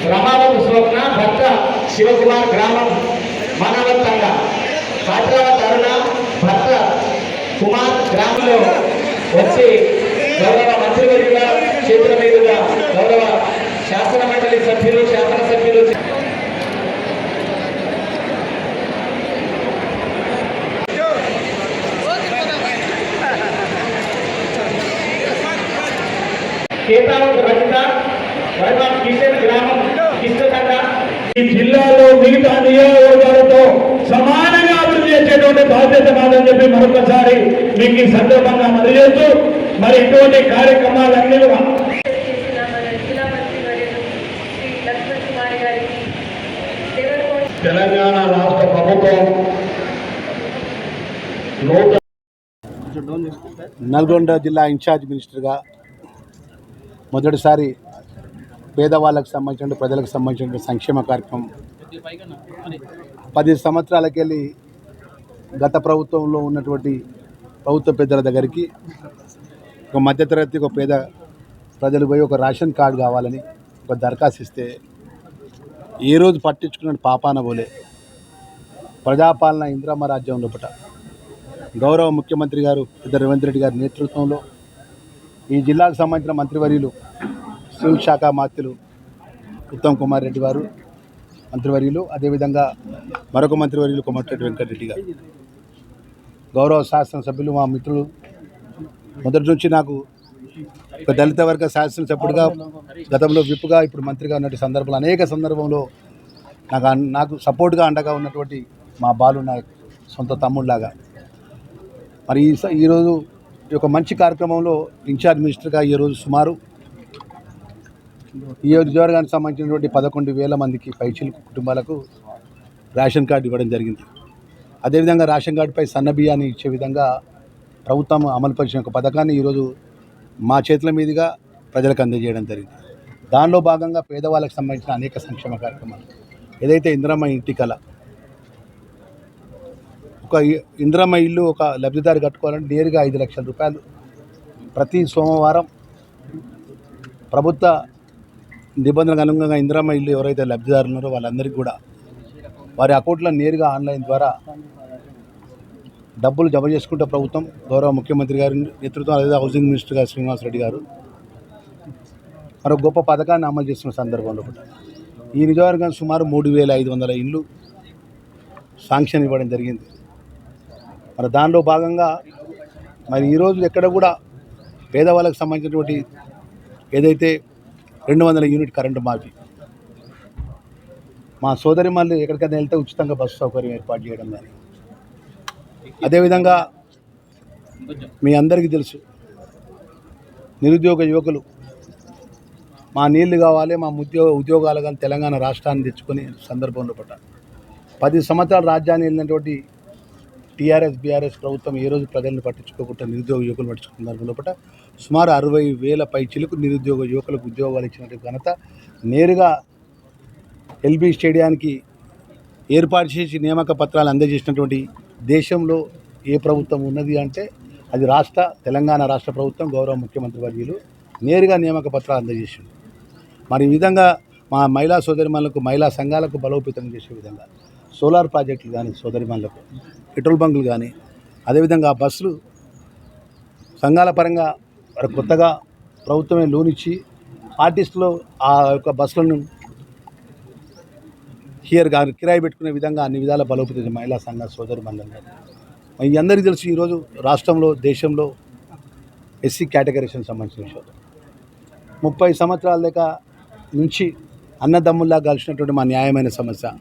ప్రమాదం స్వప్న భర్త శివకుమార్ గ్రామం మానవత్తంగా పాత్రావత్ అరుణ భర్త కుమార్ గ్రామంలో వచ్చి గౌరవ మంత్రివర్యుల చేతుల మీదుగా గౌరవ శాసన మండలి సభ్యులు శాసనసభ్యులు కేతావత్ రచిత కిషన్ గ్రామం కిష్టతండ ఈ జిల్లాలో మిగతా నియోజకవర్గాలతో సమానంగా అభివృద్ధి చేసేటువంటి బాధ్యత మాదని చెప్పి మరొకసారి మీకు ఈ సందర్భంగా అందజేస్తూ మరి ఇటువంటి కార్యక్రమాలన్నీ తెలంగాణ రాష్ట్ర ప్రభుత్వం నల్గొండ జిల్లా ఇన్ఛార్జ్ మినిస్టర్గా మొదటిసారి పేదవాళ్ళకు సంబంధించిన ప్రజలకు సంబంధించిన సంక్షేమ కార్యక్రమం 10 సంవత్సరాలకెళ్ళి గత ప్రభుత్వంలో ఉన్నటువంటి ప్రభుత్వ పెద్దల దగ్గరికి ఒక మధ్యతరగతి ఒక పేద ప్రజలు పోయి ఒక రేషన్ కార్డు కావాలని ఒక దరఖాస్తు ఇస్తే ఏ రోజు పట్టించుకున్న పాపాన పోలే ప్రజాపాలన ఇందిరమ్మ రాజ్యం లోపల గౌరవ ముఖ్యమంత్రి గారు పెద్ద రేవంత్ రెడ్డి గారి నేతృత్వంలో ఈ జిల్లాకు సంబంధించిన మంత్రివర్యులు సివిల్ శాఖ మంత్రులు ఉత్తమ్ కుమార్ రెడ్డి గారు మంత్రివర్యులు, అదేవిధంగా మరొక మంత్రివర్యులు కోమటిరెడ్డి వెంకటరెడ్డి గారు, గౌరవ శాసనసభ్యులు మా మిత్రులు మొదటి నుంచి నాకు ఒక దళిత వర్గ శాసనసభ్యుడిగా గతంలో విప్పుగా ఇప్పుడు మంత్రిగా ఉన్నటువంటి సందర్భంలో అనేక సందర్భంలో నాకు సపోర్ట్గా అండగా ఉన్నటువంటి మా బాలు నాయక్ సొంత తమ్ముళ్ళలాగా మరి ఈరోజు ఈ యొక్క మంచి కార్యక్రమంలో ఇన్ఛార్జ్ మినిస్టర్గా ఈరోజు సుమారు ఈ నియోజకవర్గానికి సంబంధించినటువంటి 11,000 మందికి పైచిలుకు కుటుంబాలకు రేషన్ కార్డు ఇవ్వడం జరిగింది. అదేవిధంగా రేషన్ కార్డుపై సన్న బియ్యాన్ని ఇచ్చే విధంగా ప్రభుత్వం అమలుపరిచిన ఒక పథకాన్ని ఈరోజు మా చేతుల మీదుగా ప్రజలకు అందజేయడం జరిగింది. దానిలో భాగంగా పేదవాళ్ళకు సంబంధించిన అనేక సంక్షేమ కార్యక్రమాలు ఏదైతే ఇందిరమ్మ ఇంటి కళ ఒక ఇందిరమ్మ ఇల్లు ఒక లబ్ధిదారు కట్టుకోవాలంటే నేరుగా 5 లక్షల రూపాయలు ప్రతి సోమవారం ప్రభుత్వ నిబంధనలకు అనుగుణంగా ఇందిరమ్మ ఇల్లు ఎవరైతే లబ్ధిదారులు ఉన్నారో వాళ్ళందరికీ కూడా వారి అకౌంట్లో నేరుగా ఆన్లైన్ ద్వారా డబ్బులు జమ చేసుకుంటే ప్రభుత్వం గౌరవ ముఖ్యమంత్రి గారి నేతృత్వం అదే హౌసింగ్ మినిస్టర్ గారు శ్రీనివాస్ రెడ్డి గారు మరొక గొప్ప పథకాన్ని అమలు చేస్తున్న సందర్భంలో కూడా ఈ నియోజకవర్గం సుమారు 3,500 ఇండ్లు శాంక్షన్ ఇవ్వడం జరిగింది. మరి దానిలో భాగంగా మరి ఈరోజు ఎక్కడ కూడా పేదవాళ్ళకు సంబంధించినటువంటి ఏదైతే 200 యూనిట్ కరెంటు మాఫీ, మా సోదరి మళ్ళీ ఎక్కడికైనా వెళ్తే ఉచితంగా బస్సు సౌకర్యం ఏర్పాటు చేయడం కానీ, అదేవిధంగా మీ అందరికీ తెలుసు నిరుద్యోగ యువకులు మా నీళ్లు కావాలి మా ఉద్యోగాలు కానీ తెలంగాణ రాష్ట్రాన్ని తెచ్చుకొని సందర్భంలో పట్ట 10 సంవత్సరాల రాజ్యాన్ని వెళ్ళినటువంటి టీఆర్ఎస్ బీఆర్ఎస్ ప్రభుత్వం ఏ రోజు ప్రజలను పట్టించుకోకుండా నిరుద్యోగ యువకులు పట్టించుకున్న సందర్భంలో పట్ట సుమారు 60,000 పైచిలకు నిరుద్యోగ యువకులకు ఉద్యోగాలు ఇచ్చినటువంటి ఘనత నేరుగా ఎల్బీ స్టేడియానికి ఏర్పాటు చేసి నియామక పత్రాలు అందజేసినటువంటి దేశంలో ఏ ప్రభుత్వం ఉన్నది అంటే అది తెలంగాణ రాష్ట్ర ప్రభుత్వం గౌరవ ముఖ్యమంత్రి వర్యులు నేరుగా నియామక పత్రాలు అందజేసింది. మరి ఈ విధంగా మా మహిళా సోదరిమణులకు మహిళా సంఘాలకు బలోపేతం చేసే విధంగా సోలార్ ప్రాజెక్టులు కానీ సోదరిమణులకు పెట్రోల్ బంకులు కానీ అదేవిధంగా బస్సులు సంఘాల పరంగా కొత్తగా ప్రభుత్వమే లోన్ ఇచ్చి ఆర్టిస్టులు ఆ యొక్క బస్సులను కిరాయి పెట్టుకునే విధంగా అన్ని విధాల బలోపేతం మహిళా సంఘ సోదరిమణులు. ఈ అందరికీ తెలుసు ఈరోజు రాష్ట్రంలో దేశంలో ఎస్సీ కేటగిరీకి సంబంధించిన విషయాలు 30 సంవత్సరాల దాకా నుంచి అన్నదమ్ముల్లా కలిసినటువంటి మా న్యాయమైన సమస్య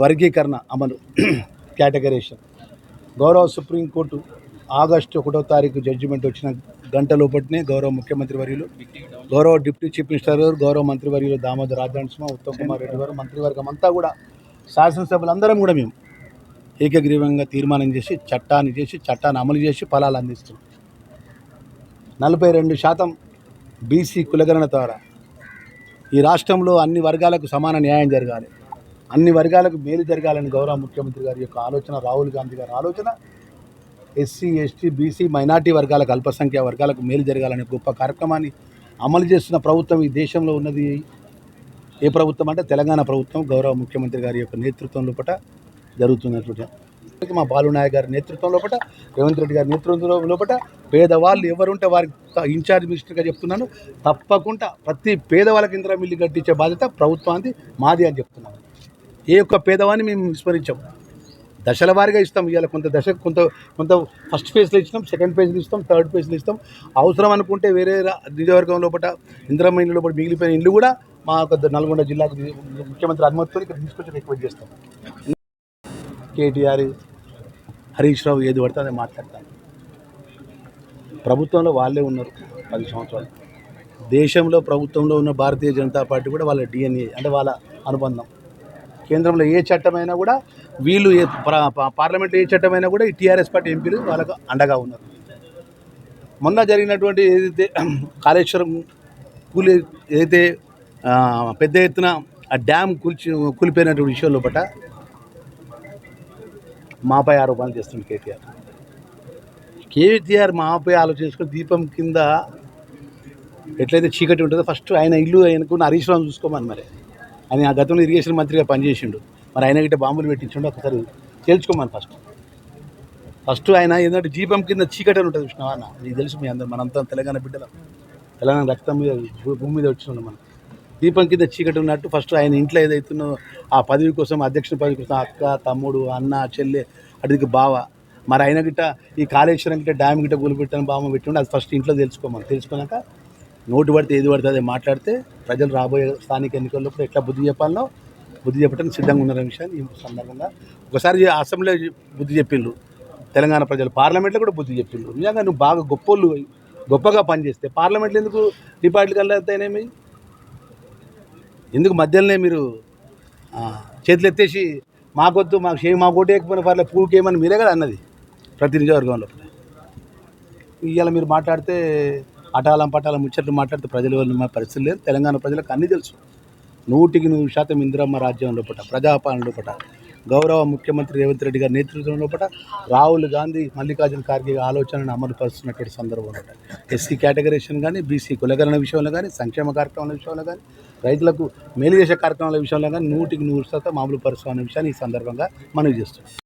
వర్గీకరణ అమలు కేటగరేషన్ గౌరవ సుప్రీంకోర్టు ఆగస్టు 1వ తారీఖు జడ్జిమెంట్ వచ్చిన గంట లోపటినే గౌరవ ముఖ్యమంత్రి వర్యులు, గౌరవ డిప్యూటీ చీఫ్ మినిస్టర్ గారు, గౌరవ మంత్రి వర్యులు దామోదర్ రాజనరసింహ, ఉత్తమ్ కుమార్ రెడ్డి గారు, మంత్రివర్గం అంతా కూడా, శాసనసభ్యులందరం కూడా మేము ఏకగ్రీవంగా తీర్మానం చేసి చట్టాన్ని అమలు చేసి ఫలాలు అందిస్తున్నాం. 42% బీసీ కులగణన ద్వారా ఈ రాష్ట్రంలో అన్ని వర్గాలకు సమాన న్యాయం జరగాలి, అన్ని వర్గాలకు మేలు జరగాలని గౌరవ ముఖ్యమంత్రి గారి యొక్క ఆలోచన, రాహుల్ గాంధీ గారి ఆలోచన. ఎస్సీ, ఎస్టీ, బీసీ, మైనార్టీ వర్గాలకు, అల్పసంఖ్య వర్గాలకు మేలు జరగాలనే గొప్ప కార్యక్రమాన్ని అమలు చేస్తున్న ప్రభుత్వం ఈ దేశంలో ఉన్నది ఏ ప్రభుత్వం అంటే తెలంగాణ ప్రభుత్వం. గౌరవ ముఖ్యమంత్రి గారి యొక్క నేతృత్వం లోపల జరుగుతున్నటువంటి మా బాలునాయక్ గారి నేతృత్వం లోపల, రేవంత్ రెడ్డి గారి నేతృత్వం లోపల పేదవాళ్ళు ఎవరుంటే వారికి ఇన్ఛార్జ్ మినిస్టర్గా చెప్తున్నాను, తప్పకుండా ప్రతి పేదవాళ్ళకి ఇందిరా మిల్లు కట్టించే బాధ్యత ప్రభుత్వానికి మాది అని చెప్తున్నాను. ఏ ఒక్క పేదవాన్ని మేము విస్మరించాం. దశల వారీగా ఇస్తాం. ఇవాళ కొంత ఫస్ట్ ఫేజ్లో ఇస్తాం, సెకండ్ ఫేజ్లో ఇస్తాం, థర్డ్ ఫేజ్లో ఇస్తాం. అవసరం అనుకుంటే వేరే నియోజకవర్గం లోపల ఇందిరమ్మ ఇల్లు లోపల మిగిలిపోయిన ఇల్లు కూడా మా నల్గొండ జిల్లాకు ముఖ్యమంత్రి అనుమతితో ఇక్కడ తీసుకొచ్చి రిక్వెస్ట్ చేస్తాం. కేటీఆర్, హరీష్ రావు ఏది పడితే అదే మాట్లాడతాను. ప్రభుత్వంలో వాళ్ళే ఉన్నారు 10 సంవత్సరాలు. దేశంలో ప్రభుత్వంలో ఉన్న భారతీయ జనతా పార్టీ కూడా వాళ్ళ DNA అంటే వాళ్ళ అనుబంధం. కేంద్రంలో ఏ చట్టమైనా కూడా వీళ్ళు, పార్లమెంట్లో ఏ చట్టమైనా కూడా ఈ టీఆర్ఎస్ పార్టీ ఎంపీలు వాళ్ళకు అండగా ఉన్నారు. మొన్న జరిగినటువంటి ఏదైతే కాళేశ్వరం ఏదైతే పెద్ద ఎత్తున ఆ డ్యామ్ కూలిపోయినటువంటి విషయం లోపల మాపై ఆరోపణలు చేస్తుంది కేటీఆర్ మాపై ఆలోచించుకొని దీపం కింద ఎట్లయితే చీకటి ఉంటుందో ఫస్ట్ ఆయన ఇల్లు ఆయనకున్న హరీష్ రావు చూసుకోమని. మరి ఆయన ఆ గతంలో ఇరిగేషన్ మంత్రిగా పనిచేసిండు, మరి ఆయన గిట్ట బాంబులు పెట్టించిండు, ఒకసారి తేల్చుకోమని. ఫస్ట్ ఆయన ఏంటంటే దీపం కింద చీకటి అని ఉంటుంది చూసినావా అన్న, నీకు తెలుసు మీ అందరూ, మనంతా తెలంగాణ బిడ్డలం, తెలంగాణ రక్తం మీద భూమి మీద వచ్చినాం మనం. దీపం కింద చీకటి ఉన్నట్టు ఫస్ట్ ఆయన ఇంట్లో ఏదైతుందో ఆ పదవి కోసం, అధ్యక్షుని పదవి కోసం అక్క, తమ్ముడు, అన్న, చెల్లె, అటుదికి బావ, మరి ఆయన గిట్ట ఈ కాళేశ్వరం గిట్ట డ్యామ్ గిట్ట కూలిపెట్టాను బామ్మ పెట్టిండు. అది ఫస్ట్ ఇంట్లో తెలుసుకున్నాక నోటు పడితే ఏది పడితే అదే మాట్లాడితే ప్రజలు రాబోయే స్థానిక ఎన్నికల్లో ఎట్లా బుద్ధి చెప్పడానికి సిద్ధంగా ఉన్నారనే విషయాన్ని ఈ సందర్భంగా ఒకసారి అసెంబ్లీలో బుద్ధి చెప్పిండ్రు, తెలంగాణ ప్రజలు పార్లమెంట్లో కూడా బుద్ధి చెప్పిండ్రు. నిజంగా నువ్వు బాగా గొప్పగా పనిచేస్తే పార్లమెంట్లో ఎందుకు డిపార్ట్మెంట్ కల్లా ఎందుకు మధ్యలోనే మీరు చేతులు ఎత్తేసి మాకొద్దు, మాకు ఓటు వేయకపోయినా పర్లేదు, పూకేమని మీరే కదా అన్నది ప్రతి నియోజకవర్గంలో. ఇవాళ మీరు మాట్లాడితే అటాలం పటాలం ముచ్చట్లు మాట్లాడితే ప్రజలు మా పరిస్థితి లేదు. తెలంగాణ ప్రజలకు అన్నీ తెలుసు. 100% ఇందిరమ్మ రాజ్యం లోపల, ప్రజాపాలన లోపల, గౌరవ ముఖ్యమంత్రి రేవంత్ రెడ్డి గారి నేతృత్వం లోపల రాహుల్ గాంధీ, మల్లికార్జున ఖార్గే ఆలోచనను అమలు పరుస్తున్నటువంటి సందర్భంలో ఎస్సీ కేటగరేషన్ కానీ, బీసీ కులగణన విషయంలో కానీ, సంక్షేమ కార్యక్రమాల విషయంలో కానీ, రైతులకు మేలు చేసే కార్యక్రమాల విషయంలో కానీ 100% అమలు పరుస్తామనే విషయాన్ని ఈ సందర్భంగా మనవి చేస్తున్నాం.